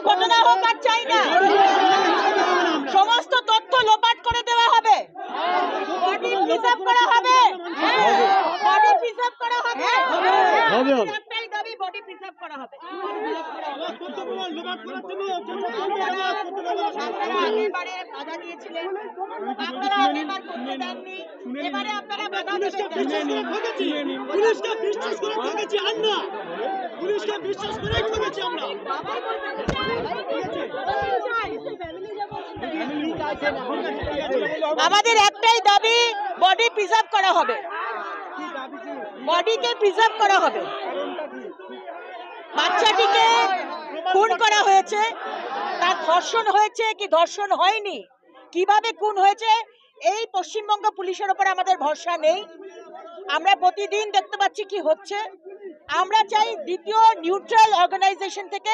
ঘটনা হোক আর চাই না। সমস্ত তথ্য লোপাট করে দেওয়া হবে, বডি প্রিজার্ভ করা হবে, বডি প্রিজার্ভ করা হবে, একটাই দাবি, বডি প্রিজার্ভ করা হবে। আপনারা আগেরবারে বাধা দিয়েছিলেন, আপনারা আগেরবার করতে দেননি, এবারে আপনারা বাধা দেবেন। পুলিশকে বিশ্বাস করে ঠকেছি আমরা, পুলিশকে বিশ্বাস করে ঠকেছি আমরা। আমাদের একটাই দাবি, বডি প্রিজার্ভ করা হবে, বডিকে প্রিজার্ভ করা হবে। বাচ্চাটিকে খুন করা হয়েছে, তার ধর্ষণ হয়েছে কি ধর্ষণ হয়নি, কিভাবে খুন হয়েছে, এই পশ্চিমবঙ্গ পুলিশের উপর আমাদের ভরসা নেই। আমরা প্রতিদিন দেখতে পাচ্ছি কি হচ্ছে। আমরা চাই দ্বিতীয় নিউট্রাল অর্গানাইজেশন থেকে